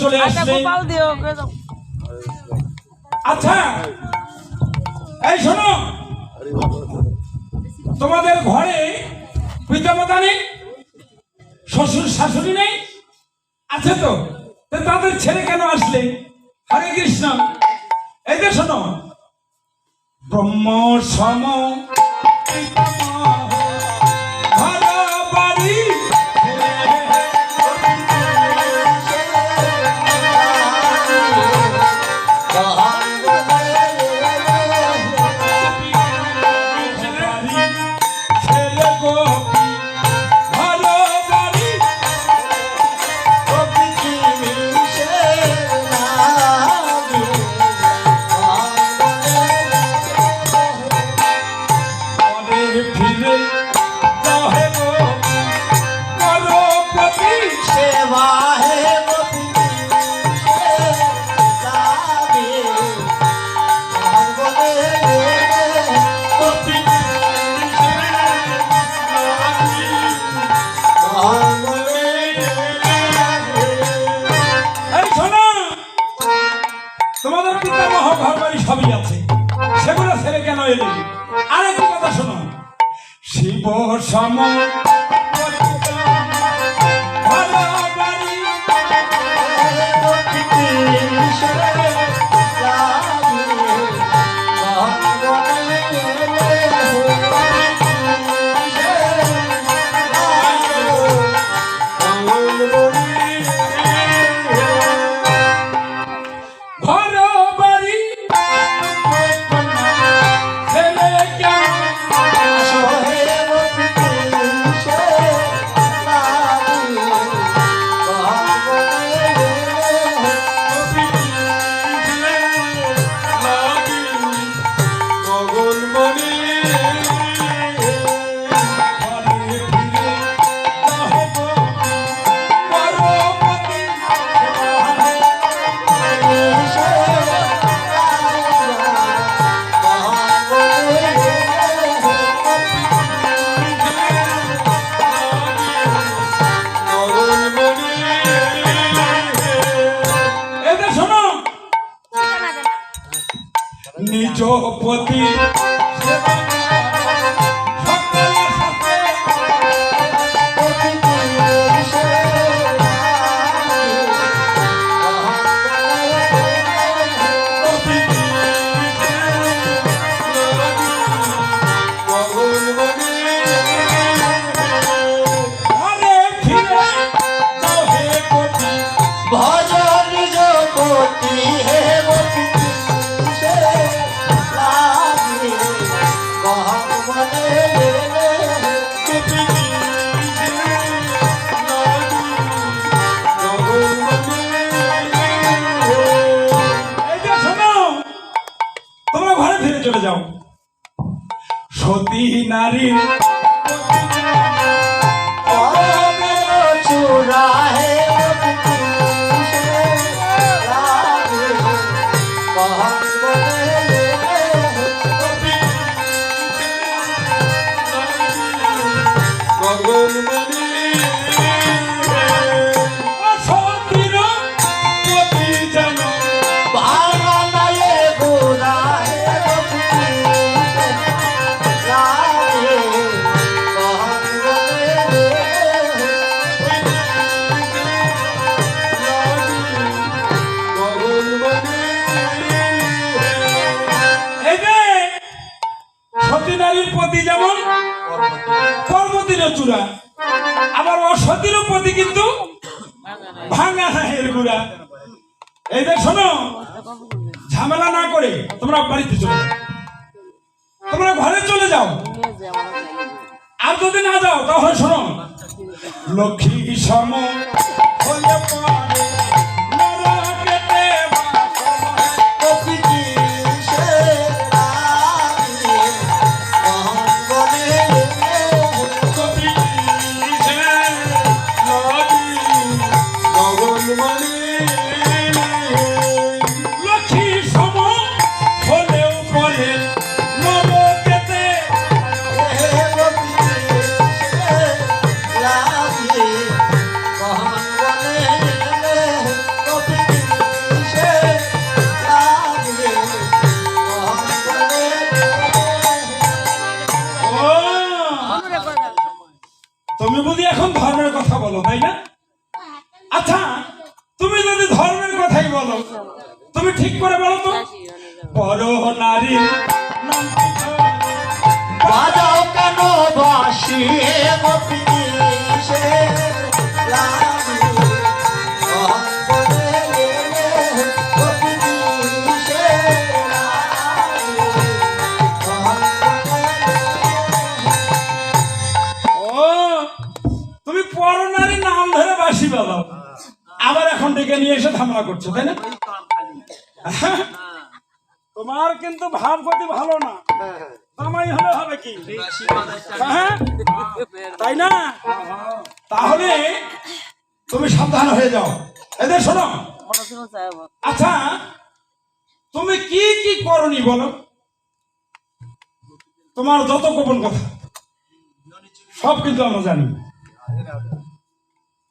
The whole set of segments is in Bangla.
চলে আসলে। আচ্ছা এই শোনো, তোমাদের ঘরে পিতামাতা নেই, শ্বশুর শাশুড়ি নেই, আছে তো? তাদের ছেড়ে কেন আসলে? হরে কৃষ্ণ। এই যে শোনো, ব্রহ্ম সম ভালো বাড়ি সবই আছে, সেগুলো ছেড়ে কেন এলে? আরেকটি কথা শোনো, শিব সম নিজ পতি চলে যাও। সতী নারী চূড়া হে নারীর পতি যেমন পর্বতের চূড়া, আবার অসতীর পতি কিন্তু ভাঙা এর গুড়া। এই যে শোনো, ঝামেলা না করে তোমরা বাড়িতে চলে যাও, তোমরা ঘরে চলে যাও। আর যদি না যাও তাহলে শোনো, লক্ষ্মী সম হলে পরে বলো, তুমি ঠিক করে বলো তো। বড় নারী নাম কি ধরে? বাজাও কেন বাসি গোপিনী সে লাগি অঙ্গনে গেলে গোপিনী সে লাগি ও, তুমি বড় নারী নাম ধরে বাসি বাজাও, আবার এখন ডেকে নিয়ে এসে ঝামেলা করছো, তাই না? তোমার কিন্তু ভাবগতি ভালো না। জামাই হলে হবে কি, হ্যাঁ? তাই না? তাহলে তুমি সাবধান হয়ে যাও। এদের শোনো, আচ্ছা তুমি কি কি করনি বলো, তোমার যত গোপন কথা সব কিন্তু আমরা জানি।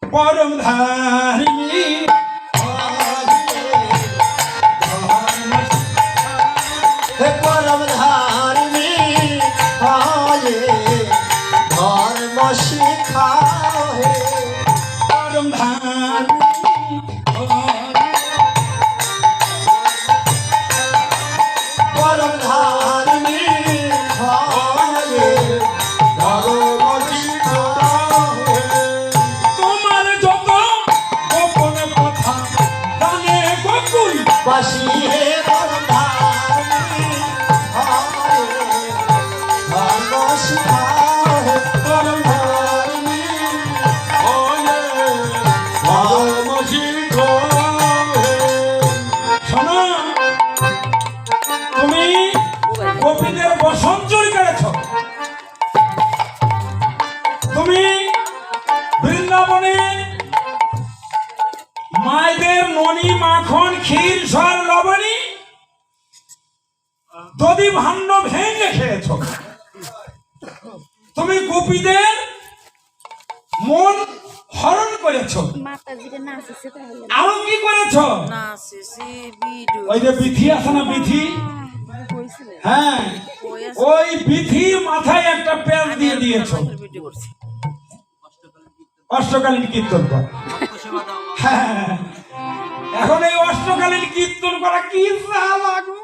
পরম ধারিণী হে পরম ধারিণী আয়ে ধর্ম শিখাও হে পরম ধারিণী পরম ধারিণী আয়ে ধর্ম শিখাও হে তোমার যত গোপন কথা জানে গোকুল বাসি হে পরম ধারিণী আয়ে ধর্ম শিখাও হে পরম ধারিণী আয়ে ধর্ম শিখাও হে শোনো, তুমি গোপীদের বসন চুরি করেছ, তুমি বৃন্দাবনে মায়েদের ননি মাখন ক্ষীর সর লবণী দধি ভাণ্ড ভেঙে খেয়েছ, তুমি গোপীদের মন হরণ করেছ, মাতাজিরে নাচেছে তাহলে আরো কি করেছ? নাচেছে ভিডিও ওই যে বিথি আছে না, বিথি, কইছিলে হ্যাঁ, ওই বিথির মাথায় একটা প্যাচ দিয়ে দিয়েছ। ভিডিও করছি অষ্টকালীন কীর্তন কর। হ্যাঁ, এখন এই অষ্টকালীন কীর্তন করা কি লাগু,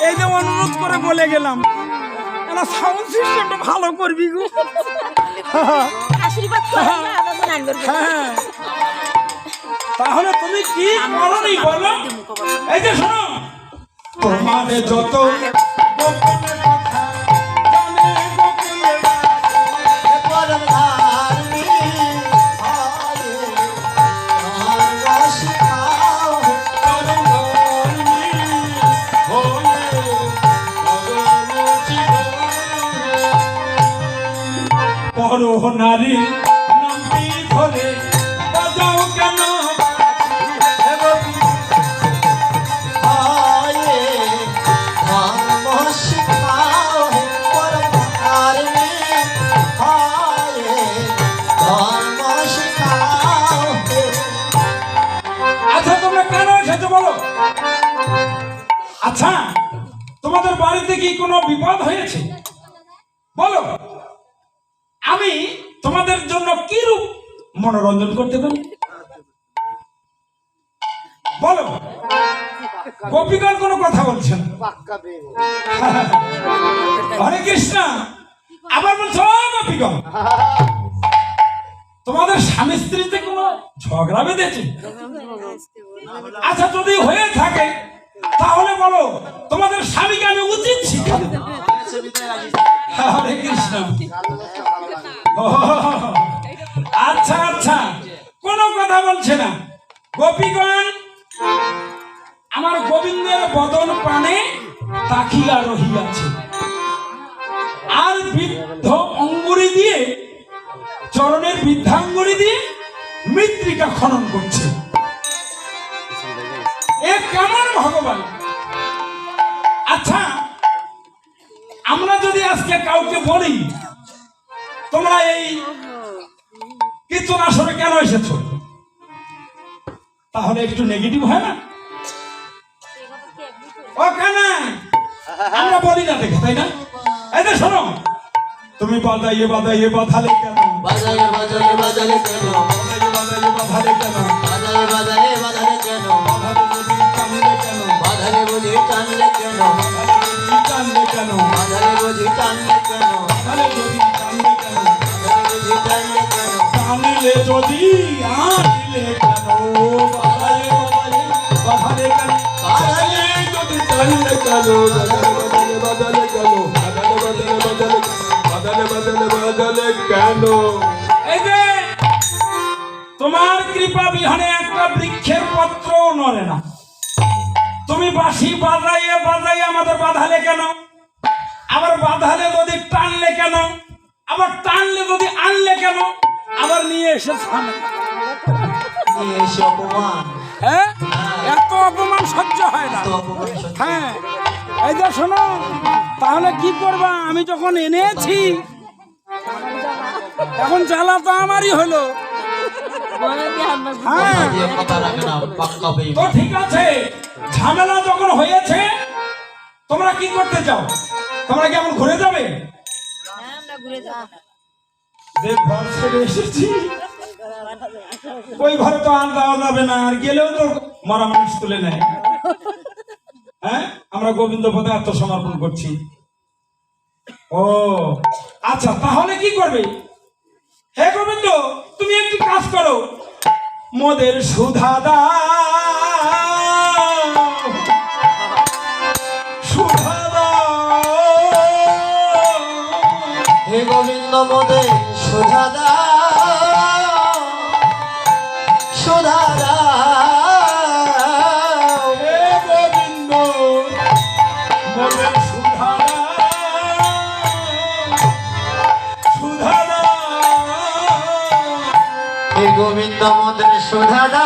এই যে অনুরোধ করে বলে গেলাম সাউন্ড সিস্টেমটা ভালো করবি গো। আশীর্বাদ করে না আবার আনবার হ্যাঁ, তাহলে তুমি কি করনি বলো? এই যে শোনো, তোমার যত গোপনে কথা জানে গোকুলে হে পরম ধারিণী আয়ে ধর্ম শিখাও হে পরম ধারিণী হয়ে ভগবান চির। পর নারী নামটি ধরে বাজাও কেন হে গোপিনী আয়ে ধর্ম শিখাও হে পরম ধারিণী আয়ে ধর্ম শিখাও হে আচ্ছা তোমরা কেন এসেছো বলো? আচ্ছা তোমাদের বাড়িতে কি কোনো বিপদ হয়েছে বলো, আমি তোমাদের জন্য কি রূপ মনোরঞ্জন করতে পারি বলো? গোপীগণ কোনো কথা বলছে না। হরে কৃষ্ণ, আবার বলছো "ও গোপীগণ, তোমাদের স্বামী স্ত্রীতে কোনো ঝগড়া বেঁধেছে? আচ্ছা যদি হয়ে থাকে তাহলে বলো তোমাদের স্বামীকে আমি উচিত শিক্ষা দেব। হরে কৃষ্ণ। ও, আচ্ছা আচ্ছা, কোনো কথা বলছে না। গোপীগণ আমার গোবিন্দের বদন পানে তাকিয়া রহিয়াছে, আর বৃদ্ধ অঙ্গুরি দিয়ে চরণের বৃদ্ধাঙ্গুরি দিয়ে মৃত্তিকা খনন করছে। এ কেমন ভগবান? আচ্ছা আমরা যদি আজকে কাউকে বলি তোমরা এই কীর্তন আসরে কেন এসেছো, তাহলে একটু নেগেটিভ হয় না? ও কেন আমরা বলি না দেখে, তাই না? এই যে শোনো, তুমি বাজাইয়ে বাজাইয়ে বাধালে কেন, বাজালে বাজালে বাজালে কেন বাজাইয়ে বাজাইয়ে বাধালে কেন, বাজালে কেন বদলে কেন বদলে কেন? এই যে তোমার কৃপা বিহানে একটা বৃক্ষের পত্র নড়ে না। তুমি বাঁশি বাজাইয়ে বাজাইয়ে আমাদের বাঁধালে কেন? আবার বাঁধালে যদি টানলে কেন? আবার টানলে যদি আনলে কেন? আবার নিয়ে এসে থামে। নিয়ে এসে অপমান, হ্যাঁ, এত অপমান সহ্য হয় না। তো অপমান সহ্য। হ্যাঁ, এই যে শোনো, তাহলে কি করবা? আমি যখন এনেছি এখন জ্বালা তো আমারই হলো। হ্যাঁ, দিয়ে কথা রাখে না, পাক্কা বেঈমান। তো ঠিক আছে, ঝামেলা যখন হয়েছে তোমরা কি করতে চাও? তোমরা কি এখন ঘুরে যাবে? আমরা ঘুরে যাব যে ঘর ছেড়ে এসেছি ওই ঘরে তো আর যাওয়া যাবে না, আর গেলেও তো মরা মানুষ তুলে নেয়। হ্যাঁ, আমরা গোবিন্দ পদে আত্মসমর্পণ করছি। ও আচ্ছা, তাহলে কি করবে? হে গোবিন্দ, তুমি একটি কাজ করো, মোদের সুধা দাও, সুধা দাও। হে গোবিন্দ মোদে সুধা দাও, সুধা দাও। হে গোবিন্দ, মোদের সুধা দাও, সুধা দাও। হে গোবিন্দ মোদে সুধা দাও।